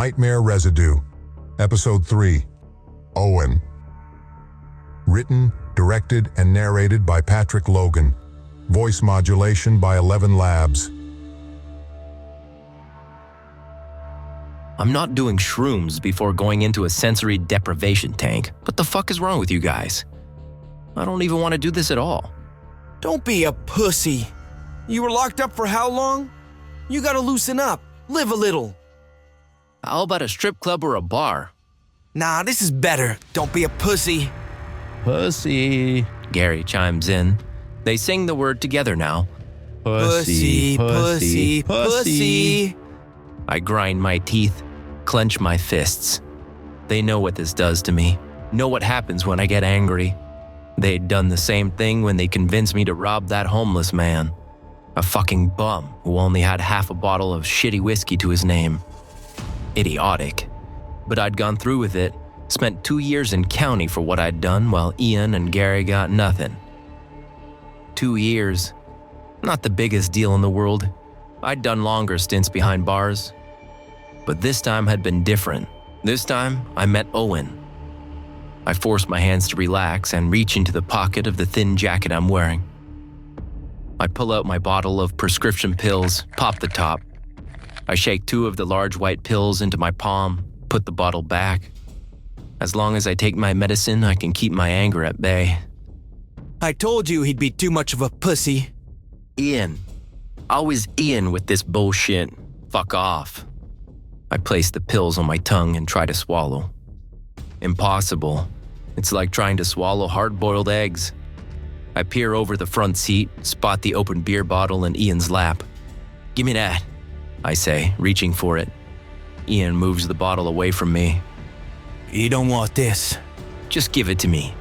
Nightmare Residue, Episode 3, Owen. Written, directed, and narrated by Patrick Logan. Voice modulation by 11 Labs. I'm not doing shrooms before going into a sensory deprivation tank. What the fuck is wrong with you guys? I don't even want to do this at all. Don't be a pussy. You were locked up for how long? You gotta loosen up. Live a little. How about a strip club or a bar? Nah, this is better. Don't be a pussy. Pussy. Gary chimes in. They sing the word together now. Pussy, pussy, pussy. I grind my teeth, clench my fists. They know what this does to me, know what happens when I get angry. They'd done the same thing when they convinced me to rob that homeless man. A fucking bum who only had half a bottle of shitty whiskey to his name. Idiotic. But I'd gone through with it, spent 2 years in county for what I'd done while Ian and Gary got nothing. 2 years. Not the biggest deal in the world. I'd done longer stints behind bars. But this time had been different. This time, I met Owen. I forced my hands to relax and reach into the pocket of the thin jacket I'm wearing. I pull out my bottle of prescription pills, pop the top. I shake 2 of the large white pills into my palm, put the bottle back. As long as I take my medicine, I can keep my anger at bay. I told you he'd be too much of a pussy. Ian. Always Ian with this bullshit. Fuck off. I place the pills on my tongue and try to swallow. Impossible. It's like trying to swallow hard-boiled eggs. I peer over the front seat, spot the open beer bottle in Ian's lap. Give me that, I say, reaching for it. Ian moves the bottle away from me. You don't want this. Just give it to me.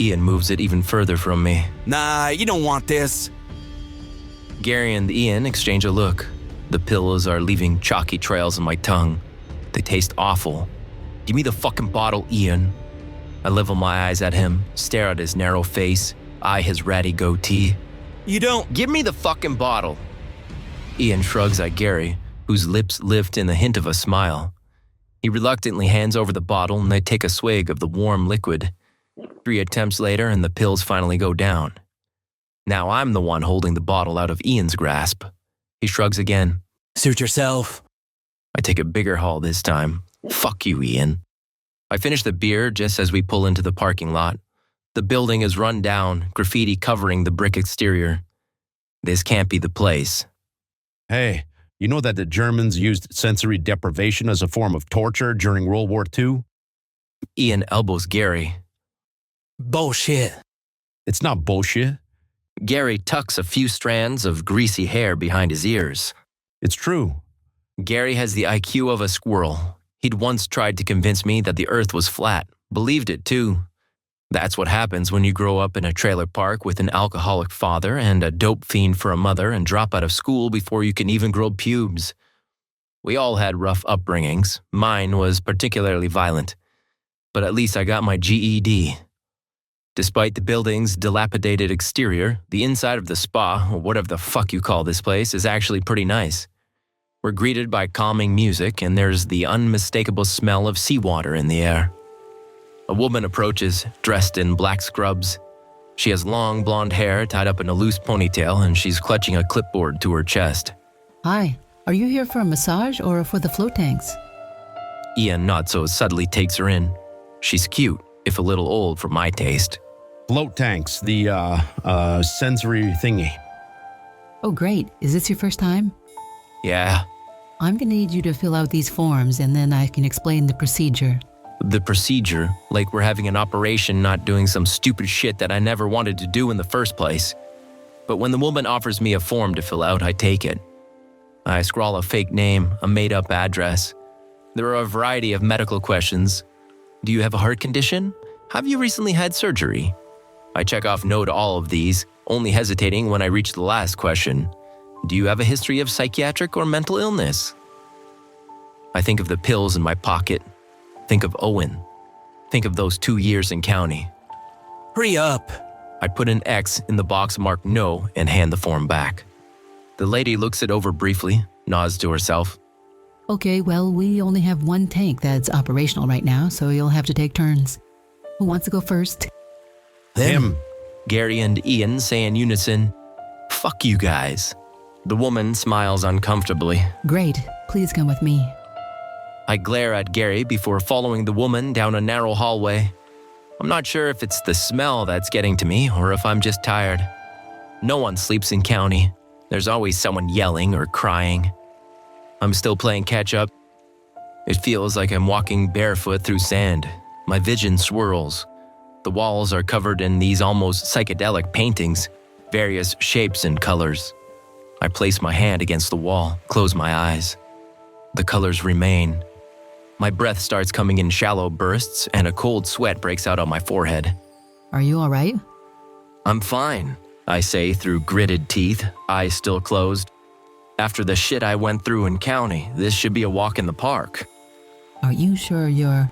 Ian moves it even further from me. Nah, you don't want this. Gary and Ian exchange a look. The pills are leaving chalky trails on my tongue. They taste awful. Give me the fucking bottle, Ian. I level my eyes at him, stare at his narrow face, eye his ratty goatee. You don't. Give me the fucking bottle. Ian shrugs at Gary, whose lips lift in the hint of a smile. He reluctantly hands over the bottle and I take a swig of the warm liquid. 3 attempts later and the pills finally go down. Now I'm the one holding the bottle out of Ian's grasp. He shrugs again. Suit yourself. I take a bigger haul this time. Fuck you, Ian. I finish the beer just as we pull into the parking lot. The building is run down, graffiti covering the brick exterior. This can't be the place. Hey, you know that the Germans used sensory deprivation as a form of torture during World War II? Ian elbows Gary. Bullshit. It's not bullshit. Gary tucks a few strands of greasy hair behind his ears. It's true. Gary has the IQ of a squirrel. He'd once tried to convince me that the earth was flat. Believed it, too. That's what happens when you grow up in a trailer park with an alcoholic father and a dope fiend for a mother and drop out of school before you can even grow pubes. We all had rough upbringings. Mine was particularly violent. But at least I got my GED. Despite the building's dilapidated exterior, the inside of the spa, or whatever the fuck you call this place, is actually pretty nice. We're greeted by calming music, and there's the unmistakable smell of seawater in the air. A woman approaches, dressed in black scrubs. She has long blonde hair tied up in a loose ponytail, and she's clutching a clipboard to her chest. Hi, are you here for a massage or for the float tanks? Ian not so subtly takes her in. She's cute, if a little old for my taste. Float tanks, the sensory thingy. Oh, great. Is this your first time? Yeah. I'm going to need you to fill out these forms and then I can explain the procedure. The procedure, like we're having an operation, not doing some stupid shit that I never wanted to do in the first place. But when the woman offers me a form to fill out, I take it. I scrawl a fake name, a made-up address. There are a variety of medical questions. Do you have a heart condition? Have you recently had surgery? I check off no to all of these, only hesitating when I reach the last question. Do you have a history of psychiatric or mental illness? I think of the pills in my pocket. Think of Owen. Think of those 2 years in county. Hurry up. I put an X in the box marked no and hand the form back. The lady looks it over briefly, nods to herself. Okay, well, we only have one tank that's operational right now, so you'll have to take turns. Who wants to go first? Him. Gary and Ian say in unison, "Fuck you guys." The woman smiles uncomfortably. Great, please come with me. I glare at Gary before following the woman down a narrow hallway. I'm not sure if it's the smell that's getting to me or if I'm just tired. No one sleeps in county. There's always someone yelling or crying. I'm still playing catch-up. It feels like I'm walking barefoot through sand. My vision swirls. The walls are covered in these almost psychedelic paintings, various shapes and colors. I place my hand against the wall, close my eyes. The colors remain. My breath starts coming in shallow bursts and a cold sweat breaks out on my forehead. Are you all right? I'm fine, I say through gritted teeth, eyes still closed. After the shit I went through in county, this should be a walk in the park. Are you sure you're...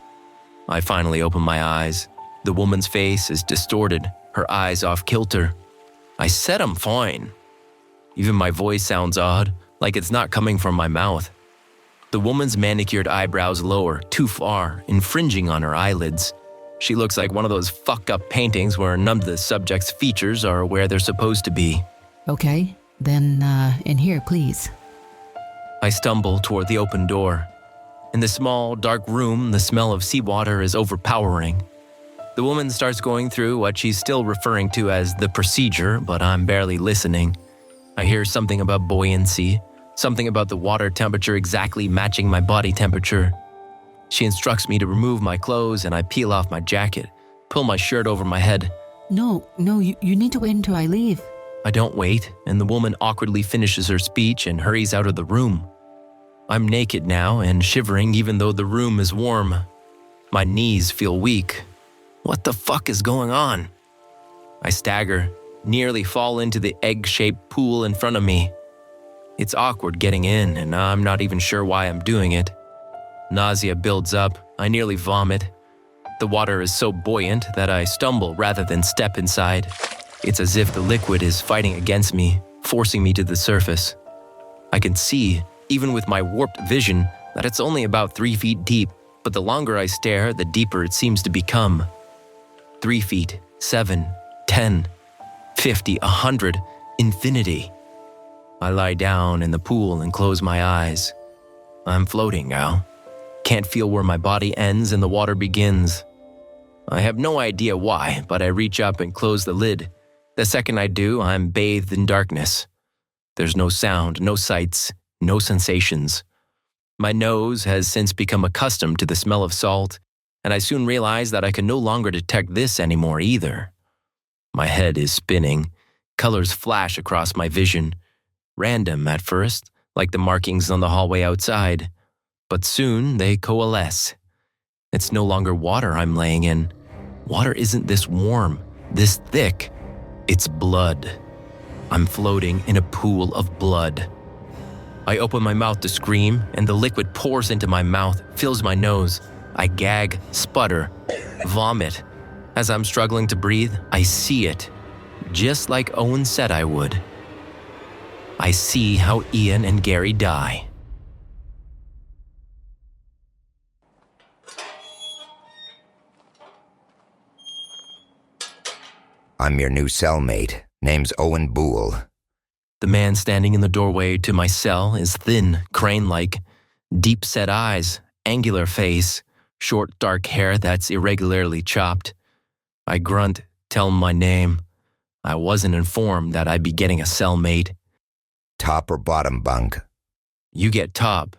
I finally open my eyes. The woman's face is distorted, her eyes off kilter. I said I'm fine. Even my voice sounds odd, like it's not coming from my mouth. The woman's manicured eyebrows lower, too far, infringing on her eyelids. She looks like one of those fucked-up paintings where none of the subject's features are where they're supposed to be. Okay, then in here, please. I stumble toward the open door. In the small, dark room, the smell of seawater is overpowering. The woman starts going through what she's still referring to as the procedure, but I'm barely listening. I hear something about buoyancy, something about the water temperature exactly matching my body temperature. She instructs me to remove my clothes and I peel off my jacket, pull my shirt over my head. No, you need to wait until I leave. I don't wait, and the woman awkwardly finishes her speech and hurries out of the room. I'm naked now and shivering even though the room is warm. My knees feel weak. What the fuck is going on? I stagger, nearly fall into the egg-shaped pool in front of me. It's awkward getting in, and I'm not even sure why I'm doing it. Nausea builds up, I nearly vomit. The water is so buoyant that I stumble rather than step inside. It's as if the liquid is fighting against me, forcing me to the surface. I can see, even with my warped vision, that it's only about 3 feet deep, but the longer I stare, the deeper it seems to become. 3 feet, 7, 10, 50, 100, infinity. I lie down in the pool and close my eyes. I'm floating now. Can't feel where my body ends and the water begins. I have no idea why, but I reach up and close the lid. The second I do, I'm bathed in darkness. There's no sound, no sights, no sensations. My nose has since become accustomed to the smell of salt, and I soon realize that I can no longer detect this anymore either. My head is spinning. Colors flash across my vision. Random at first, like the markings on the hallway outside. But soon they coalesce. It's no longer water I'm laying in. Water isn't this warm, this thick. It's blood. I'm floating in a pool of blood. I open my mouth to scream, and the liquid pours into my mouth, fills my nose. I gag, sputter, vomit. As I'm struggling to breathe, I see it, just like Owen said I would. I see how Ian and Gary die. I'm your new cellmate. Name's Owen Boole. The man standing in the doorway to my cell is thin, crane-like, deep-set eyes, angular face, short dark hair that's irregularly chopped. I grunt, tell him my name. I wasn't informed that I'd be getting a cellmate. Top or bottom bunk? You get top.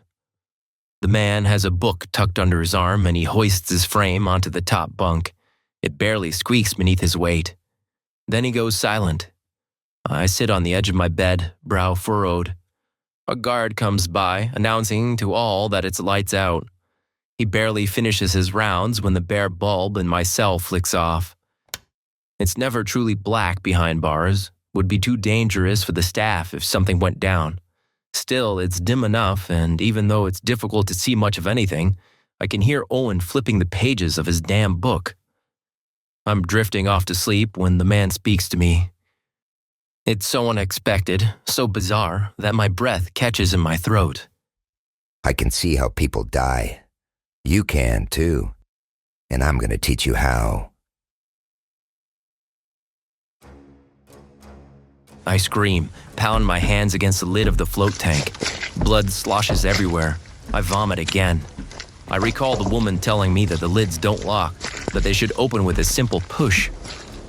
The man has a book tucked under his arm and he hoists his frame onto the top bunk. It barely squeaks beneath his weight. Then he goes silent. I sit on the edge of my bed, brow furrowed. A guard comes by, announcing to all that it's lights out. He barely finishes his rounds when the bare bulb in my cell flicks off. It's never truly black behind bars. Would be too dangerous for the staff if something went down. Still, it's dim enough, and even though it's difficult to see much of anything, I can hear Owen flipping the pages of his damn book. I'm drifting off to sleep when the man speaks to me. It's so unexpected, so bizarre, that my breath catches in my throat. I can see how people die. You can, too. And I'm going to teach you how. I scream, pound my hands against the lid of the float tank. Blood sloshes everywhere. I vomit again. I recall the woman telling me that the lids don't lock, that they should open with a simple push.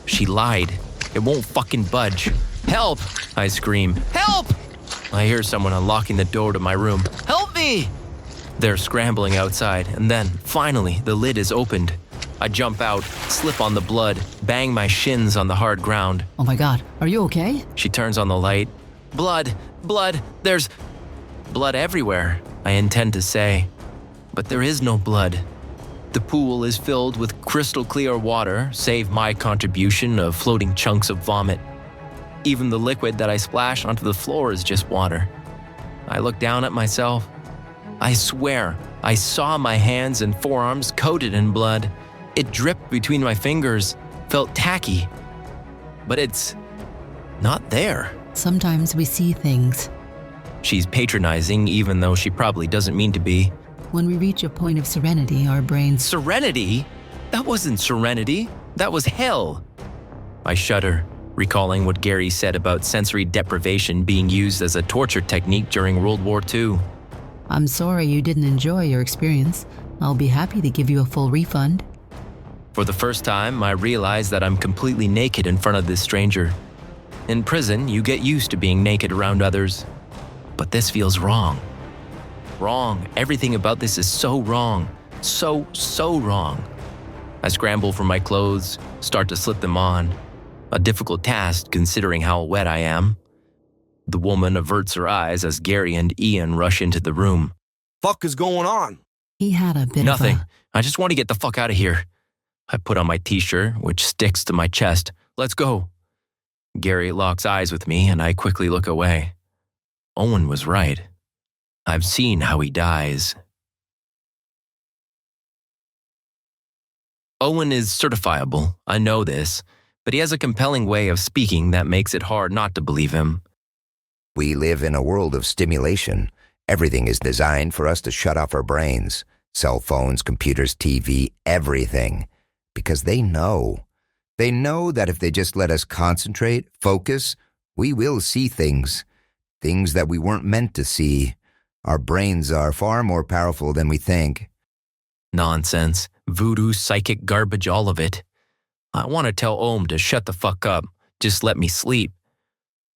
She lied. It won't fucking budge. Help! I scream. Help! I hear someone unlocking the door to my room. Help me! They're scrambling outside, and then, finally, the lid is opened. I jump out, slip on the blood, bang my shins on the hard ground. Oh my God, are you okay? She turns on the light. Blood! Blood! There's blood everywhere, I intend to say. But there is no blood. The pool is filled with crystal clear water, save my contribution of floating chunks of vomit. Even the liquid that I splash onto the floor is just water. I look down at myself. I swear, I saw my hands and forearms coated in blood. It dripped between my fingers, felt tacky. But it's not there. Sometimes we see things. She's patronizing, even though she probably doesn't mean to be. When we reach a point of serenity, our brains... Serenity? That wasn't serenity. That was hell. I shudder, recalling what Gary said about sensory deprivation being used as a torture technique during World War II. I'm sorry you didn't enjoy your experience. I'll be happy to give you a full refund. For the first time, I realize that I'm completely naked in front of this stranger. In prison, you get used to being naked around others. But this feels wrong. Wrong. Everything about this is so wrong. So wrong. I scramble for my clothes, start to slip them on. A difficult task considering how wet I am. The woman averts her eyes as Gary and Ian rush into the room. Fuck is going on? He had a bit Nothing. of a... I just want to get the fuck out of here. I put on my t-shirt, which sticks to my chest. Let's go. Gary locks eyes with me, and I quickly look away. Owen was right. I've seen how he dies. Owen is certifiable, I know this, but he has a compelling way of speaking that makes it hard not to believe him. We live in a world of stimulation. Everything is designed for us to shut off our brains. Cell phones, computers, TV, everything. Because they know. They know that if they just let us concentrate, focus, we will see things. Things that we weren't meant to see. Our brains are far more powerful than we think. Nonsense. Voodoo, psychic garbage, all of it. I want to tell Owen to shut the fuck up. Just let me sleep.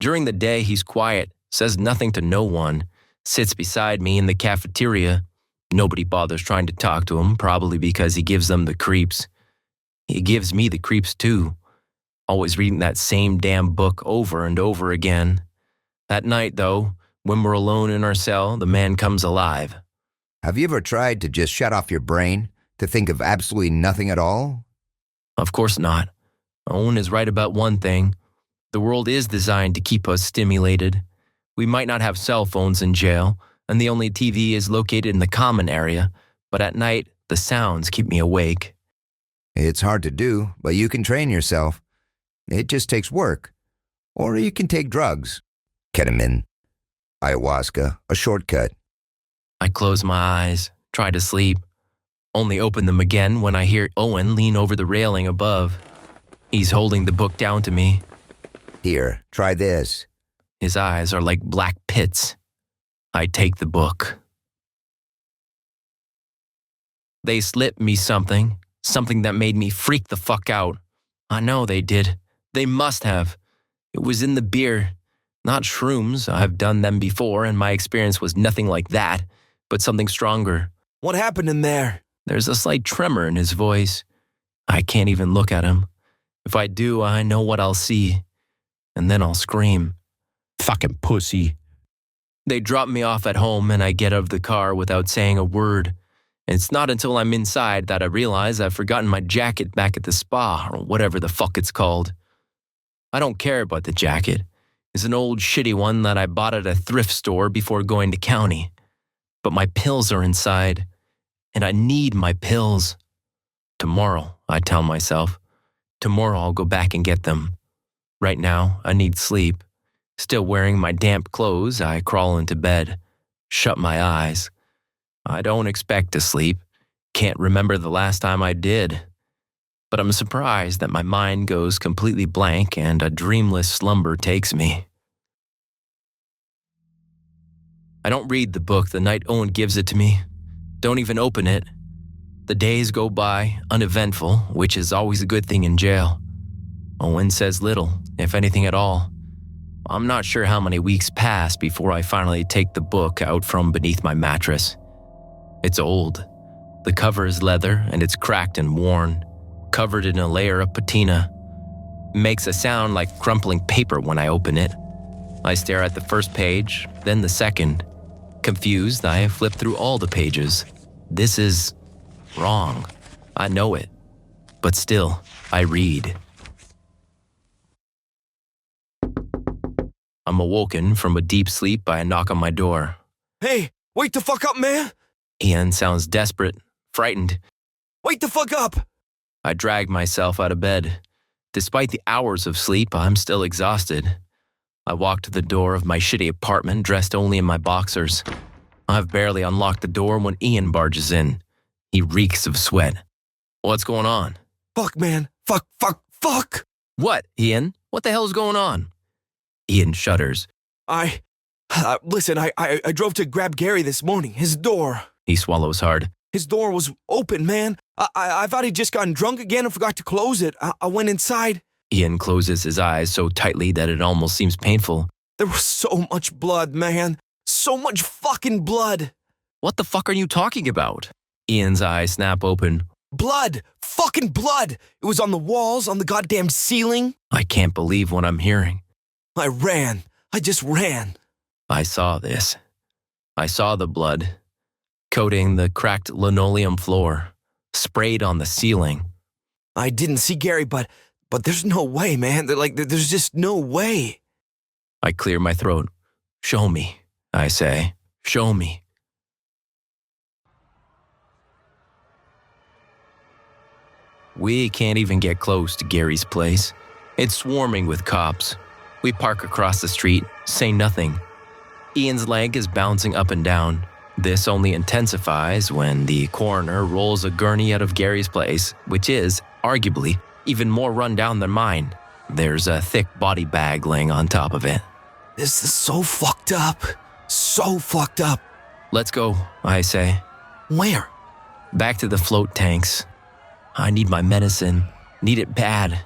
During the day, he's quiet, says nothing to no one, sits beside me in the cafeteria. Nobody bothers trying to talk to him, probably because he gives them the creeps. He gives me the creeps too. Always reading that same damn book over and over again. At night, though, when we're alone in our cell, the man comes alive. Have you ever tried to just shut off your brain? To think of absolutely nothing at all? Of course not. Owen is right about one thing. The world is designed to keep us stimulated. We might not have cell phones in jail, and the only TV is located in the common area, but at night, the sounds keep me awake. It's hard to do, but you can train yourself. It just takes work. Or you can take drugs. Ketamine, ayahuasca, a shortcut. I close my eyes, try to sleep. Only open them again when I hear Owen lean over the railing above. He's holding the book down to me. Here, try this. His eyes are like black pits. I take the book. They slipped me something that made me freak the fuck out. I know they did. They must have. It was in the beer. Not shrooms. I've done them before, and my experience was nothing like that, but something stronger. What happened in there? There's a slight tremor in his voice. I can't even look at him. If I do, I know what I'll see. And then I'll scream. Fucking pussy. They drop me off at home and I get out of the car without saying a word. And it's not until I'm inside that I realize I've forgotten my jacket back at the spa or whatever the fuck it's called. I don't care about the jacket. It's an old shitty one that I bought at a thrift store before going to county. But my pills are inside. And I need my pills. Tomorrow, I tell myself. Tomorrow I'll go back and get them. Right now, I need sleep. Still wearing my damp clothes, I crawl into bed, shut my eyes. I don't expect to sleep. Can't remember the last time I did. But I'm surprised that my mind goes completely blank and a dreamless slumber takes me. I don't read the book the night Owen gives it to me. Don't even open it. The days go by, uneventful, which is always a good thing in jail. Owen says little, if anything at all. I'm not sure how many weeks pass before I finally take the book out from beneath my mattress. It's old. The cover is leather and it's cracked and worn, covered in a layer of patina. It makes a sound like crumpling paper when I open it. I stare at the first page, then the second. Confused, I flip through all the pages. This is wrong. I know it. But still, I read. I'm awoken from a deep sleep by a knock on my door. Hey, wake the fuck up, man! Ian sounds desperate, frightened. Wake the fuck up! I drag myself out of bed. Despite the hours of sleep, I'm still exhausted. I walk to the door of my shitty apartment dressed only in my boxers. I've barely unlocked the door when Ian barges in. He reeks of sweat. What's going on? Fuck, man. Fuck! What, Ian? What the hell's going on? Ian shudders. Listen, I drove to grab Gary this morning. His door. He swallows hard. His door was open, man. I thought he'd just gotten drunk again and forgot to close it. I went inside. Ian closes his eyes so tightly that it almost seems painful. There was so much blood, man. So much fucking blood. What the fuck are you talking about? Ian's eyes snap open. Blood! Fucking blood! It was on the walls, on the goddamn ceiling. I can't believe what I'm hearing. I ran. I just ran. I saw this. I saw the blood, coating the cracked linoleum floor, sprayed on the ceiling. I didn't see Gary, but there's no way, man. There's just no way. I clear my throat. Show me, I say. Show me. We can't even get close to Gary's place. It's swarming with cops. We park across the street, say nothing. Ian's leg is bouncing up and down. This only intensifies when the coroner rolls a gurney out of Gary's place, which is, arguably, even more run down than mine. There's a thick body bag laying on top of it. This is so fucked up. So fucked up. Let's go, I say. Where? Back to the float tanks. I need my medicine. Need it bad.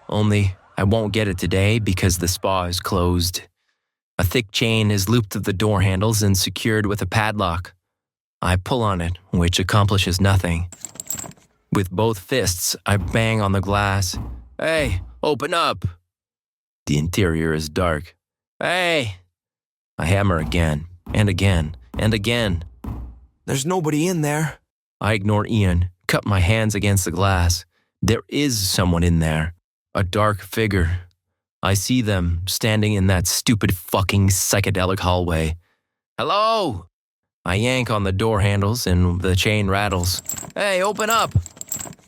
Only I won't get it today because the spa is closed. A thick chain is looped to the door handles and secured with a padlock. I pull on it, which accomplishes nothing. With both fists, I bang on the glass. Hey, open up! The interior is dark. Hey! I hammer again, and again, and again. There's nobody in there. I ignore Ian, cut my hands against the glass. There is someone in there. A dark figure. I see them standing in that stupid fucking psychedelic hallway. Hello? I yank on the door handles and the chain rattles. Hey, open up!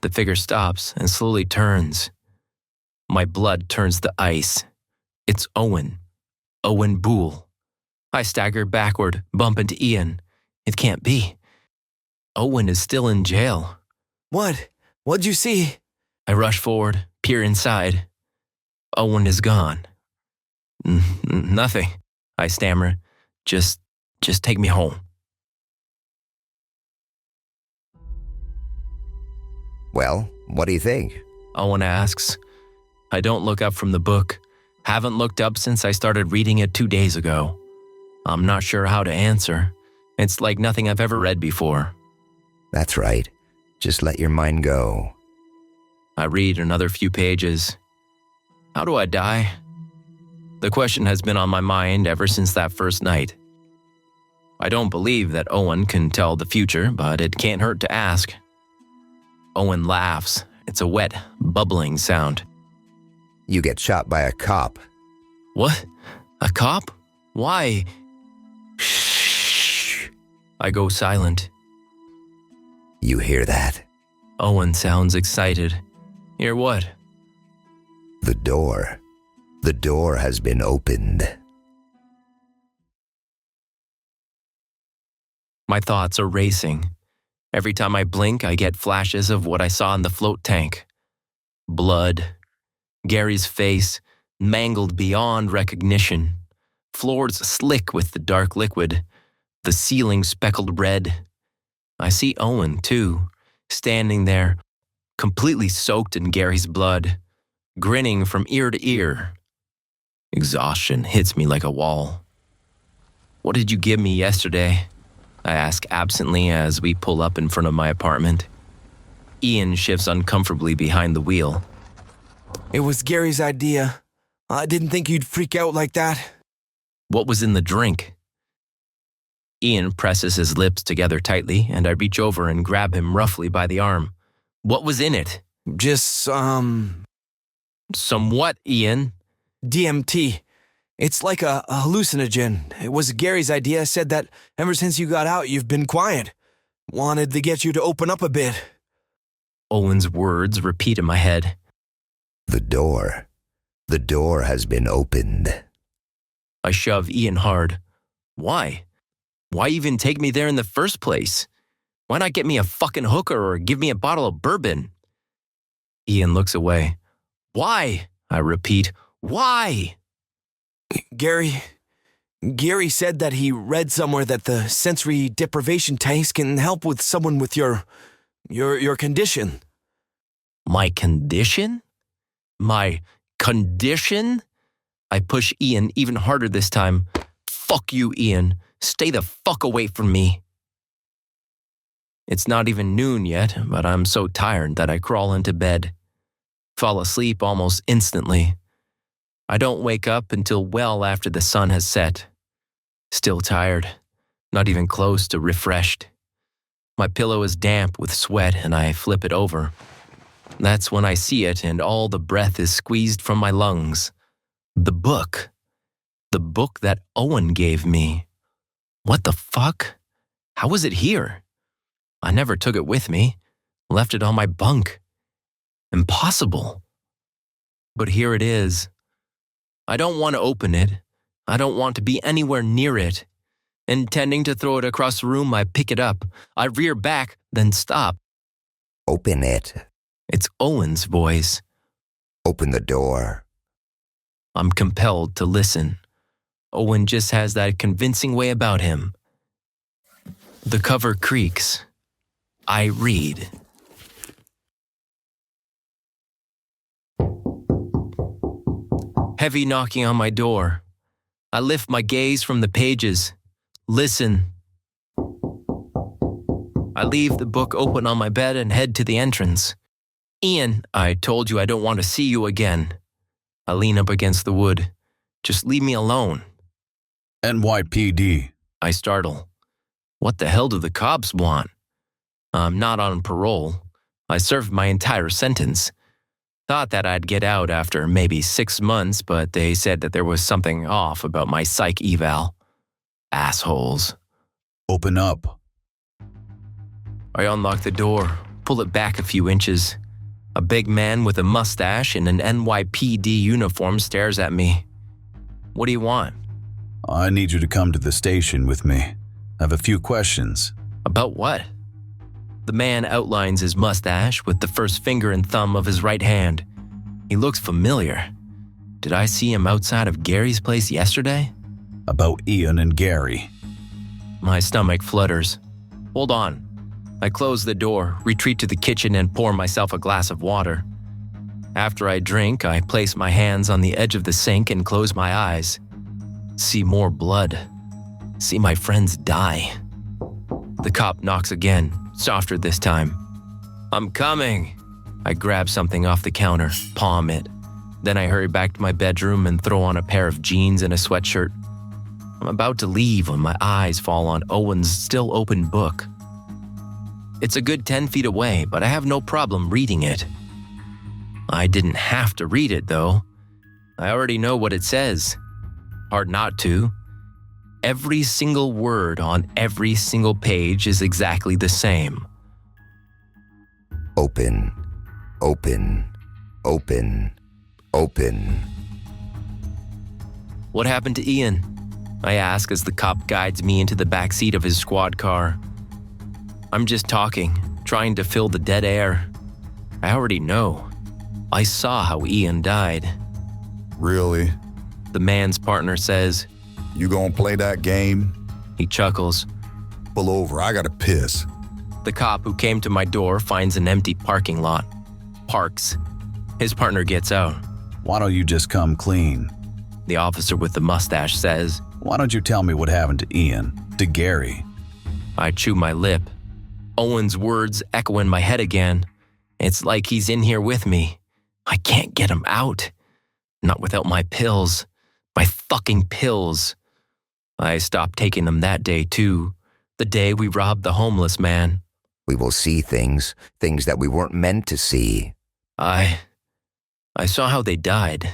The figure stops and slowly turns. My blood turns to ice. It's Owen. Owen Boole. I stagger backward, bump into Ian. It can't be. Owen is still in jail. What? What'd you see? I rush forward, peer inside. Owen is gone. Nothing, I stammer. Just take me home. Well, what do you think? Owen asks. I don't look up from the book. Haven't looked up since I started reading it 2 days ago. I'm not sure how to answer. It's like nothing I've ever read before. That's right. Just let your mind go. I read another few pages. How do I die? The question has been on my mind ever since that first night. I don't believe that Owen can tell the future, but it can't hurt to ask. Owen laughs. It's a wet, bubbling sound. You get shot by a cop. What? A cop? Why? Shh. I go silent. You hear that? Owen sounds excited. Hear what? The door. The door has been opened. My thoughts are racing. Every time I blink, I get flashes of what I saw in the float tank. Blood. Gary's face, mangled beyond recognition. Floors slick with the dark liquid. The ceiling speckled red. I see Owen, too, standing there, completely soaked in Gary's blood, grinning from ear to ear. Exhaustion hits me like a wall. "What did you give me yesterday?" I ask absently as we pull up in front of my apartment. Ian shifts uncomfortably behind the wheel. It was Gary's idea. I didn't think you'd freak out like that. "What was in the drink?" Ian presses his lips together tightly, and I reach over and grab him roughly by the arm. "What was in it?" Just, Some what, Ian?" DMT. It's like a hallucinogen. It was Gary's idea. Said that ever since you got out, you've been quiet. Wanted to get you to open up a bit. Owen's words repeat in my head. The door has been opened. I shove Ian hard. Why? Why even take me there in the first place? Why not get me a fucking hooker or give me a bottle of bourbon? Ian looks away. Why? I repeat. Why? Gary said that he read somewhere that the sensory deprivation tanks can help with someone with your condition. My condition? My condition? I push Ian even harder this time. Fuck you, Ian. Stay the fuck away from me. It's not even noon yet, but I'm so tired that I crawl into bed. Fall asleep almost instantly. I don't wake up until well after the sun has set. Still tired, not even close to refreshed. My pillow is damp with sweat and I flip it over. That's when I see it and all the breath is squeezed from my lungs. The book. The book that Owen gave me. What the fuck? How was it here? I never took it with me. Left it on my bunk. Impossible. But here it is. I don't want to open it. I don't want to be anywhere near it. Intending to throw it across the room, I pick it up. I rear back, then stop. Open it. It's Owen's voice. Open the door. I'm compelled to listen. Owen just has that convincing way about him. The cover creaks. I read. Heavy knocking on my door. I lift my gaze from the pages. Listen. I leave the book open on my bed and head to the entrance. Ian, I told you I don't want to see you again. I lean up against the wood. Just leave me alone. NYPD. I startle. What the hell do the cops want? I'm not on parole. I served my entire sentence. Thought that I'd get out after maybe 6 months, but they said that there was something off about my psych eval. Assholes. Open up. I unlock the door, pull it back a few inches. A big man with a mustache in an NYPD uniform stares at me. What do you want? I need you to come to the station with me. I have a few questions. About what? The man outlines his mustache with the first finger and thumb of his right hand. He looks familiar. Did I see him outside of Gary's place yesterday? About Ian and Gary. My stomach flutters. Hold on. I close the door, retreat to the kitchen, and pour myself a glass of water. After I drink, I place my hands on the edge of the sink and close my eyes. See more blood. See my friends die. The cop knocks again, softer this time. I'm coming. I grab something off the counter, palm it. Then I hurry back to my bedroom and throw on a pair of jeans and a sweatshirt. I'm about to leave when my eyes fall on Owen's still open book. It's a good 10 feet away, but I have no problem reading it. I didn't have to read it, though. I already know what it says. Hard not to. Every single word on every single page is exactly the same. Open, open, open, open. What happened to Ian? I ask as the cop guides me into the back seat of his squad car. I'm just talking, trying to fill the dead air. I already know. I saw how Ian died. Really? The man's partner says. You gonna play that game? He chuckles. Pull over, I gotta piss. The cop who came to my door finds an empty parking lot. Parks. His partner gets out. Why don't you just come clean? The officer with the mustache says. Why don't you tell me what happened to Ian, to Gary? I chew my lip. Owen's words echo in my head again. It's like he's in here with me. I can't get him out. Not without my pills. My fucking pills. I stopped taking them that day too. The day we robbed the homeless man. We will see things that we weren't meant to see. I saw how they died.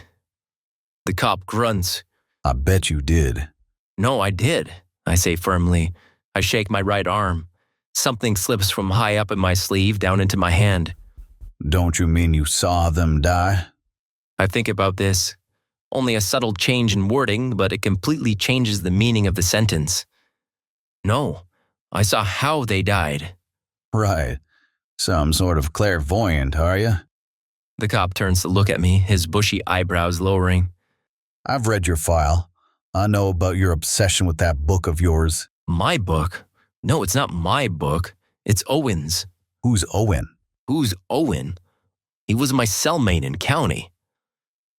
The cop grunts. I bet you did. No, I did, I say firmly. I shake my right arm. Something slips from high up in my sleeve down into my hand. Don't you mean you saw them die? I think about this. Only a subtle change in wording, but it completely changes the meaning of the sentence. No, I saw how they died. Right. Some sort of clairvoyant, are you? The cop turns to look at me, his bushy eyebrows lowering. I've read your file. I know about your obsession with that book of yours. My book? No, it's not my book. It's Owen's. Who's Owen? Who's Owen? He was my cellmate in county.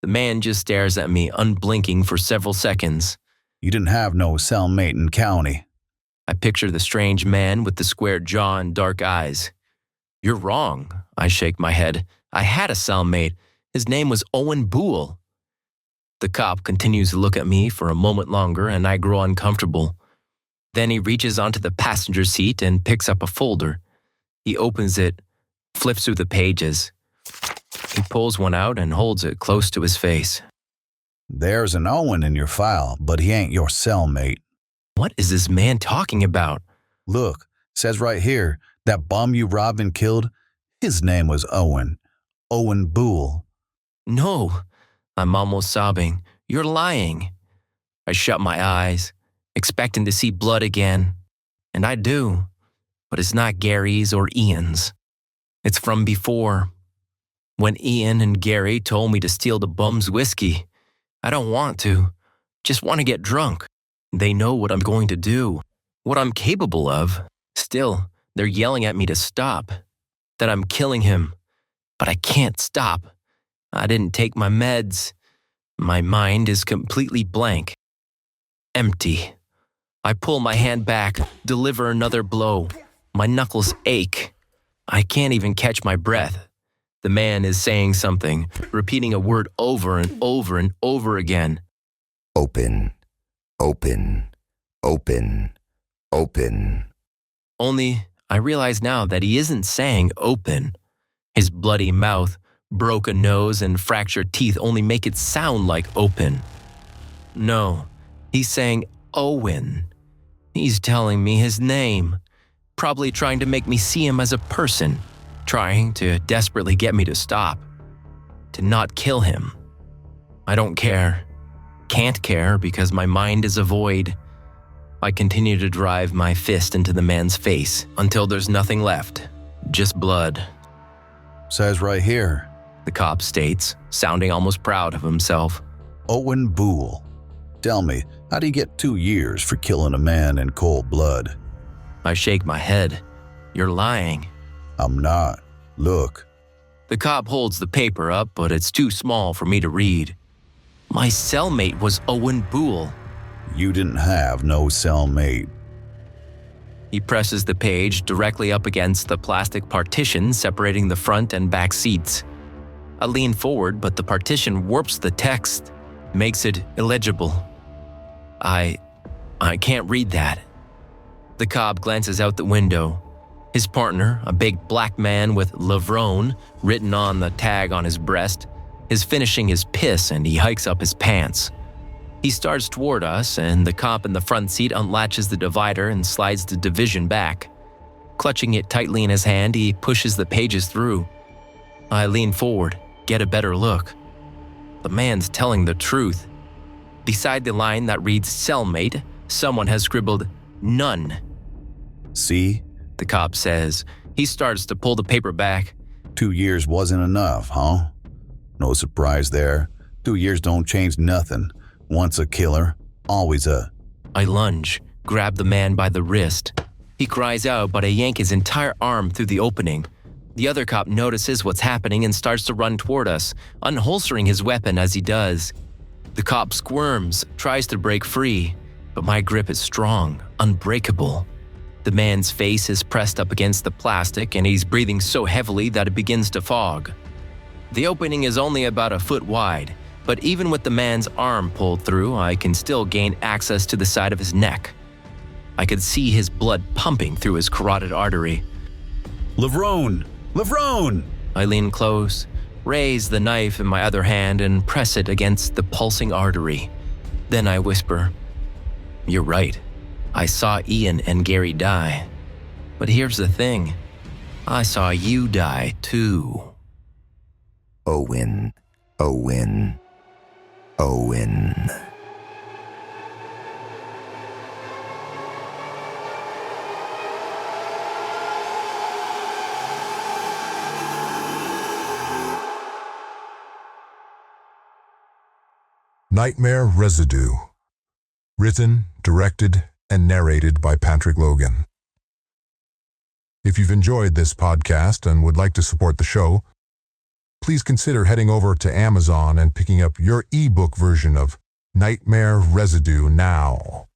The man just stares at me, unblinking for several seconds. You didn't have no cellmate in county. I picture the strange man with the square jaw and dark eyes. You're wrong. I shake my head. I had a cellmate. His name was Owen Boole. The cop continues to look at me for a moment longer, and I grow uncomfortable. Then he reaches onto the passenger seat and picks up a folder. He opens it, flips through the pages. He pulls one out and holds it close to his face. There's an Owen in your file, but he ain't your cellmate. What is this man talking about? Look, says right here, that bum you robbed and killed, his name was Owen. Owen Boole. No, I'm almost sobbing. You're lying. I shut my eyes, expecting to see blood again. And I do, but it's not Gary's or Ian's. It's from before. When Ian and Gary told me to steal the bum's whiskey. I don't want to, just want to get drunk. They know what I'm going to do, what I'm capable of. Still, they're yelling at me to stop, that I'm killing him. But I can't stop. I didn't take my meds. My mind is completely blank. Empty. I pull my hand back, deliver another blow. My knuckles ache. I can't even catch my breath. The man is saying something, repeating a word over and over and over again. Open, open, open, open. Only I realize now that he isn't saying open. His bloody mouth, broken nose, and fractured teeth only make it sound like open. No, he's saying Owen. He's telling me his name, probably trying to make me see him as a person, trying to desperately get me to stop, to not kill him. I don't care. Can't care because my mind is a void. I continue to drive my fist into the man's face until there's nothing left, just blood. Says right here, The cop states, sounding almost proud of himself. Owen Boole. Tell me, how do you get 2 years for killing a man in cold blood? I shake my head. You're lying. I'm not. Look. The cop holds the paper up, but it's too small for me to read. My cellmate was Owen Boole. You didn't have no cellmate. He presses the page directly up against the plastic partition separating the front and back seats. I lean forward, but the partition warps the text, makes it illegible. I can't read that. The cop glances out the window. His partner, a big black man with Lavrone written on the tag on his breast, is finishing his piss and he hikes up his pants. He starts toward us, and the cop in the front seat unlatches the divider and slides the division back. Clutching it tightly in his hand, he pushes the pages through. I lean forward, get a better look. The man's telling the truth. Beside the line that reads cellmate, someone has scribbled none. See? The cop says. He starts to pull the paper back. 2 years wasn't enough, huh? No surprise there. 2 years don't change nothing. Once a killer, always a... I lunge, grab the man by the wrist. He cries out, but I yank his entire arm through the opening. The other cop notices what's happening and starts to run toward us, unholstering his weapon as he does. The cop squirms, tries to break free, but my grip is strong, unbreakable. The man's face is pressed up against the plastic and he's breathing so heavily that it begins to fog. The opening is only about a foot wide, but even with the man's arm pulled through, I can still gain access to the side of his neck. I could see his blood pumping through his carotid artery. Lavrone! Lavrone! I lean close, raise the knife in my other hand and press it against the pulsing artery. Then I whisper, "You're right. I saw Ian and Gary die. But here's the thing. I saw you die too." Owen, Owen, Owen. Nightmare Residue. Written, directed, and narrated by Patrick Logan. If you've enjoyed this podcast and would like to support the show, please consider heading over to Amazon and picking up your ebook version of Nightmare Residue now.